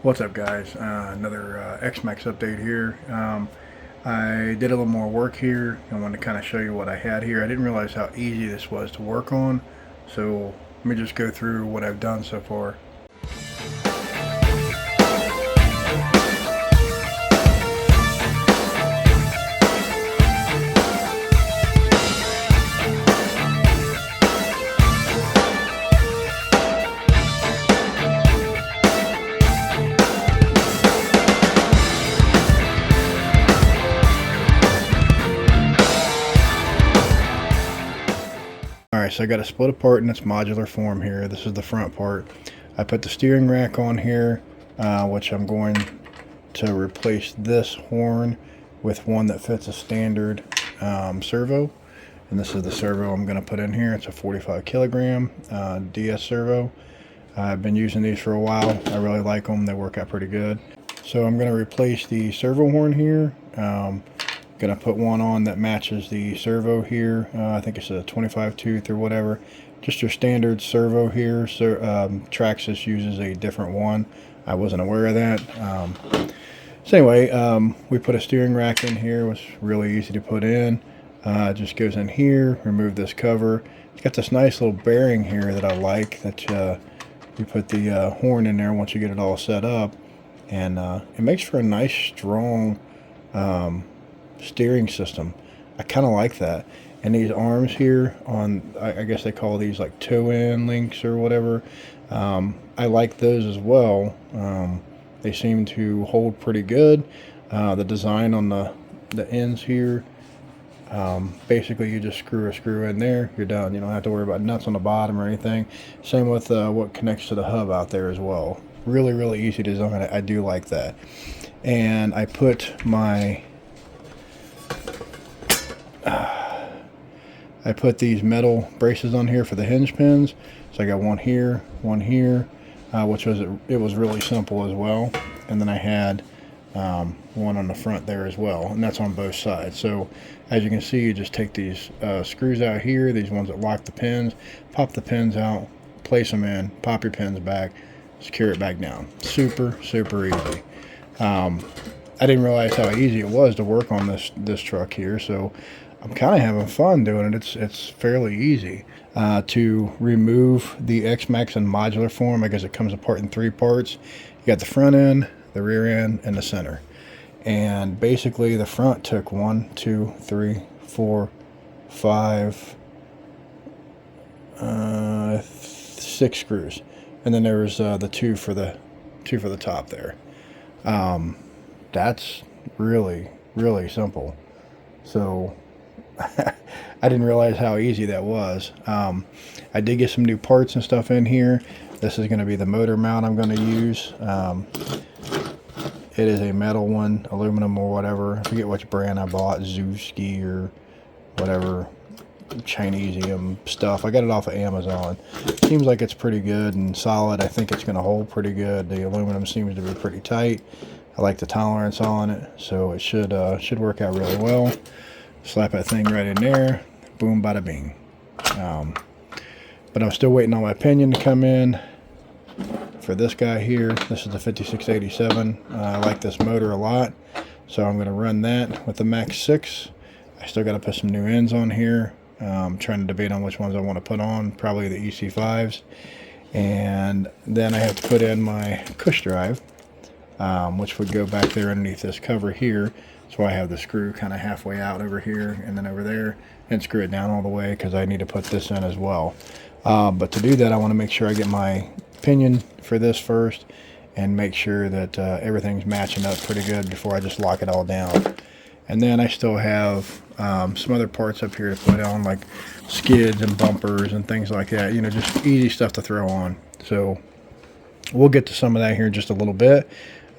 What's up, guys? Another CrackMaxx update here. I did a little more work here. I wanted to kind of show you what I had here. I didn't realize how easy this was to work on, so let me just go through what I've done so far. Alright, so I got it split apart in its modular form here. This is the front part. I put the steering rack on here, which I'm going to replace this horn with one that fits a standard servo. And this is the servo I'm going to put in here. It's a 45 kilogram DS servo. I've been using these for a while. I really like them. They work out pretty good. So I'm going to replace the servo horn here. Gonna put one on that matches the servo here. I think it's a 25 tooth or whatever. Just your standard servo here. So Traxxas uses a different one. I wasn't aware of that. So anyway, we put a steering rack in here. It was really easy to put in. It just goes in here. Remove this cover. It's got this nice little bearing here that I like. That you put the horn in there once you get it all set up, and it makes for a nice strong steering system. I kind of like that. And these arms here on, I guess they call these like toe-in links or whatever. I like those as well. They seem to hold pretty good. The design on the ends here, basically you just screw a screw in there, you're done. You don't have to worry about nuts on the bottom or anything. Same with what connects to the hub out there as well. Really easy design. I do like that. And I put my I put these metal braces on here for the hinge pins. So I got one here, which was really simple as well. And then I had one on the front there as well, and that's on both sides. So as you can see, you just take these screws out here, these ones that lock the pins, pop the pins out, place them in, pop your pins back, secure it back down. Super easy. I didn't realize how easy it was to work on this truck here, so I'm kind of having fun doing it. It's fairly easy. To remove the CrackMaxx in modular form, I guess it comes apart in three parts. You got the front end, the rear end, and the center. And basically the front took 1, 2, 3, 4, 5, 6 screws. And then there was the two for the top there. That's really simple. So I didn't realize how easy that was. I did get some new parts and stuff in here. This is going to be the motor mount I'm going to use. It is a metal one, aluminum or whatever. I forget which brand I bought, Zewski or whatever, Chinesium stuff. I got it off of Amazon. Seems like it's pretty good and solid. I think it's going to hold pretty good. The aluminum seems to be pretty tight. I like the tolerance on it, so it should work out really well. Slap that thing right in there, boom, bada bing. But I'm still waiting on my pinion to come in for this guy here. This is the 5687. I like this motor a lot, so I'm going to run that with the Max 6. I still got to put some new ends on here. I'm trying to debate on which ones I want to put on, probably the EC5s. And then I have to put in my push drive, which would go back there underneath this cover here. So I have the screw kind of halfway out over here and then over there, and screw it down all the way because I need to put this in as well. But to do that, I want to make sure I get my pinion for this first and make sure that everything's matching up pretty good before I just lock it all down. And then I still have some other parts up here to put on, like skids and bumpers and things like that. You know, just easy stuff to throw on. So we'll get to some of that here in just a little bit.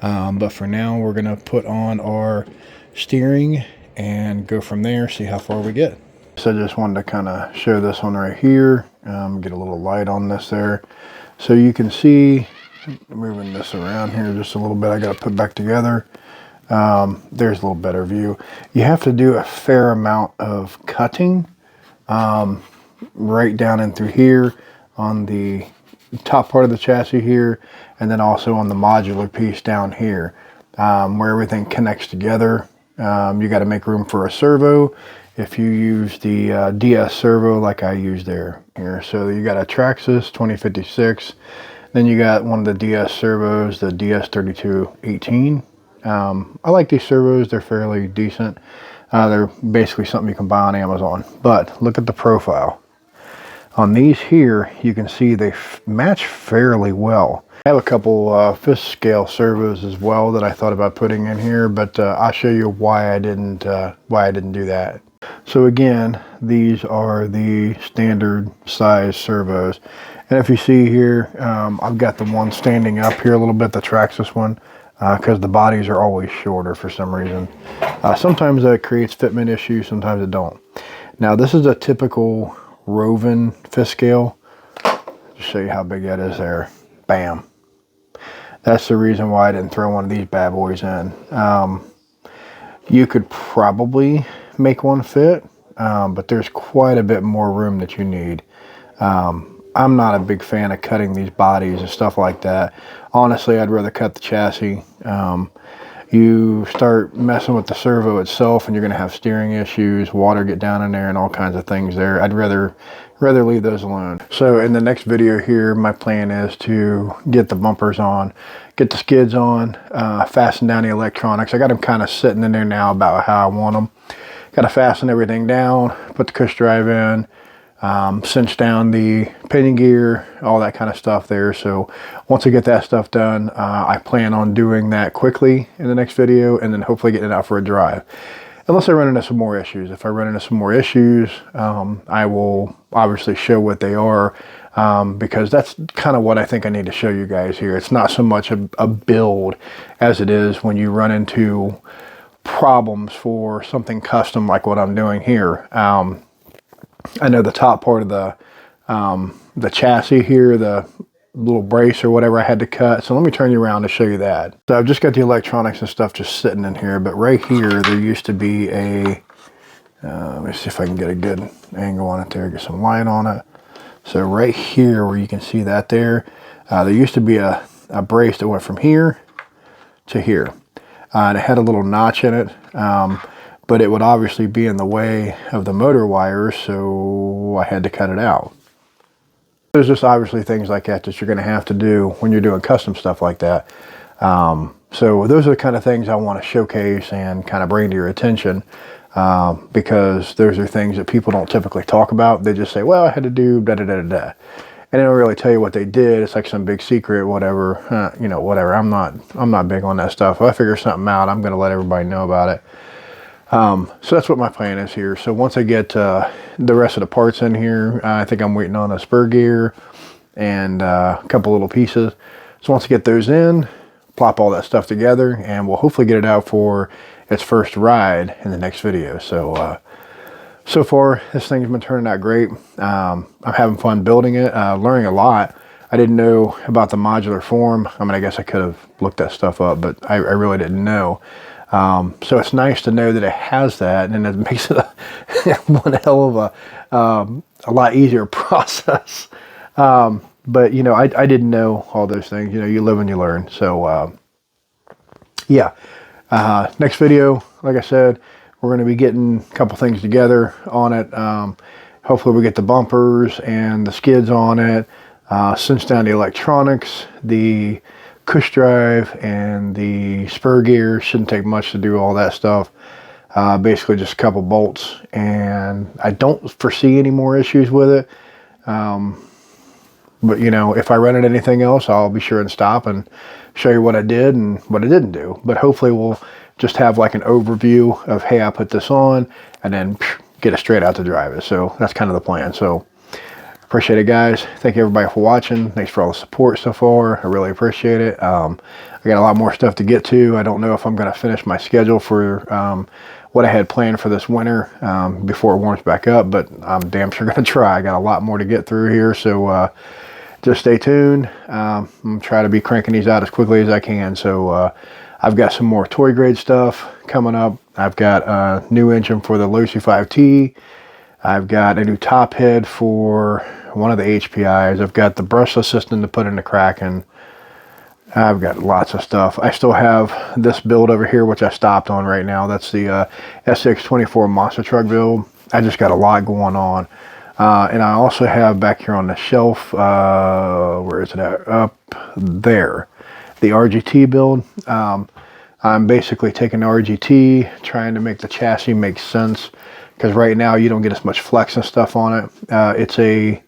But for now, we're going to put on our steering and go from there, see how far we get. So I just wanted to kind of show this one right here, get a little light on this there. So you can see, moving this around here just a little bit, I got to put back together. There's a little better view. You have to do a fair amount of cutting right down in through here on the top part of the chassis here, and then also on the modular piece down here, where everything connects together. You got to make room for a servo if you use the DS servo like I use there here. So you got a Traxxas 2056, then you got one of the DS servos, the DS3218. I like these servos, they're fairly decent. They're basically something you can buy on Amazon. But look at the profile. On these here, you can see they match fairly well. I have a couple fifth scale servos as well that I thought about putting in here, but I'll show you why I didn't do that. So again, these are the standard size servos. And if you see here, I've got the one standing up here a little bit, the Traxxas one, because the bodies are always shorter for some reason. Sometimes that creates fitment issues, sometimes it don't. Now this is a typical Roven fifth scale. Just show you how big that is there. Bam. That's the reason why I didn't throw one of these bad boys in. You could probably make one fit, but there's quite a bit more room that you need. I'm not a big fan of cutting these bodies and stuff like that. Honestly, I'd rather cut the chassis. You start messing with the servo itself and you're going to have steering issues, water get down in there and all kinds of things there. I'd rather leave those alone. So in the next video here, my plan is to get the bumpers on, get the skids on, fasten down the electronics. I got them kind of sitting in there now about how I want them. Got to fasten everything down, put the cush drive in, cinch down the pinion gear, all that kind of stuff there. So once I get that stuff done, I plan on doing that quickly in the next video and then hopefully getting it out for a drive. Unless I run into some more issues. If I run into some more issues, I will obviously show what they are, because that's kind of what I think I need to show you guys here. It's not so much a build as it is when you run into problems for something custom like what I'm doing here. I know the top part of the chassis here, the little brace or whatever I had to cut. So let me turn you around to show you that. So I've just got the electronics and stuff just sitting in here, but right here there used to be a, let me see if I can get a good angle on it there, get some light on it. So right here where you can see that there used to be a brace that went from here to here. And it had a little notch in it, but it would obviously be in the way of the motor wires, so I had to cut it out. There's just obviously things like that that you're going to have to do when you're doing custom stuff like that. So those are the kind of things I want to showcase and kind of bring to your attention, because those are things that people don't typically talk about. They just say, well, I had to do da da da da da. And they don't really tell you what they did. It's like some big secret, whatever, you know, whatever. I'm not big on that stuff. If I figure something out, I'm going to let everybody know about it. So that's what my plan is here. So once I get the rest of the parts in here, I think I'm waiting on a spur gear and a couple little pieces. So once I get those in, plop all that stuff together, and we'll hopefully get it out for its first ride in the next video. So so far this thing's been turning out great. I'm having fun building it, learning a lot. I didn't know about the modular form. I mean, I guess I could have looked that stuff up, but I really didn't know. So it's nice to know that it has that, and it makes it one hell of a lot easier process. But you know, I didn't know all those things. You know, you live and you learn. So yeah, next video, like I said, we're going to be getting a couple things together on it. Hopefully we get the bumpers and the skids on it, cinch down the electronics, the cush drive and the spur gear. Shouldn't take much to do all that stuff. Basically just a couple bolts, and I don't foresee any more issues with it. But you know, if I run into anything else, I'll be sure and stop and show you what I did and what I didn't do. But hopefully we'll just have like an overview of, hey, I put this on, and then get it straight out to drive it. So that's kind of the plan. So appreciate it, guys. Thank you everybody for watching. Thanks for all the support so far. I really appreciate it. I got a lot more stuff to get to. I don't know if I'm going to finish my schedule for what I had planned for this winter before it warms back up, but I'm damn sure going to try. I got a lot more to get through here, so just stay tuned. I'm going to try to be cranking these out as quickly as I can. So I've got some more toy grade stuff coming up. I've got a new engine for the Losi 5T. I've got a new top head for one of the HPIs. I've got the brushless system to put in the Kraken. I've got lots of stuff. I still have this build over here, which I stopped on right now. That's the SX24 monster truck build. I just got a lot going on. And I also have back here on the shelf, where is it at? Up there, the RGT build. I'm basically taking the RGT, trying to make the chassis make sense, because right now you don't get as much flex and stuff on it. It's a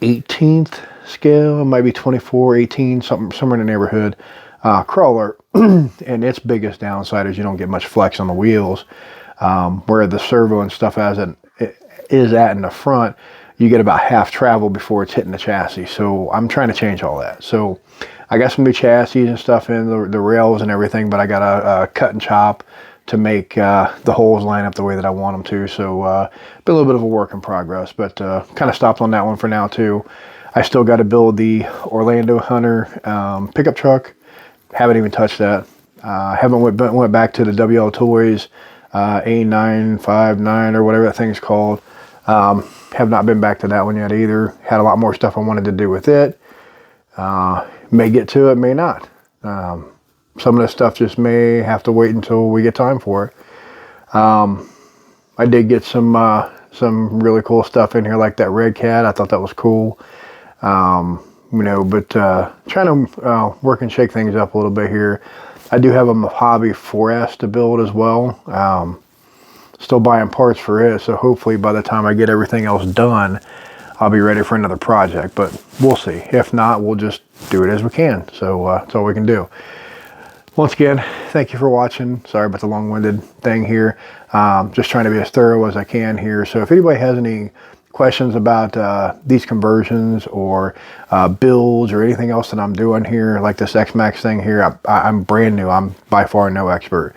18th scale, it might be 24, 18, somewhere in the neighborhood, crawler. And its biggest downside is you don't get much flex on the wheels, where the servo and stuff is at in the front, you get about half travel before it's hitting the chassis. So I'm trying to change all that. So I got some new chassis and stuff in, the rails and everything, but I got a cut and chop to make the holes line up the way that I want them to. So been a little bit of a work in progress, but kind of stopped on that one for now too. I still got to build the Orlando Hunter pickup truck. Haven't even touched that. Haven't went back to the WL Toys A959 or whatever that thing's called. Have not been back to that one yet either. Had a lot more stuff I wanted to do with it. May get to it, may not. Some of this stuff just may have to wait until we get time for it. I did get some really cool stuff in here, like that red cat. I thought that was cool. You know, but trying to work and shake things up a little bit here. I do have a Mojave 4S to build as well. Still buying parts for it, so hopefully by the time I get everything else done, I'll be ready for another project, but we'll see. If not, we'll just do it as we can. So that's all we can do. Once again, thank you for watching. Sorry about the long-winded thing here. Just trying to be as thorough as I can here. So if anybody has any questions about these conversions or builds or anything else that I'm doing here, like this CrackMaxx thing here, I'm brand new. I'm by far no expert.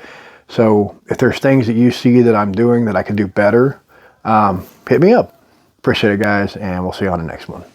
So if there's things that you see that I'm doing that I could do better, hit me up. Appreciate it, guys, and we'll see you on the next one.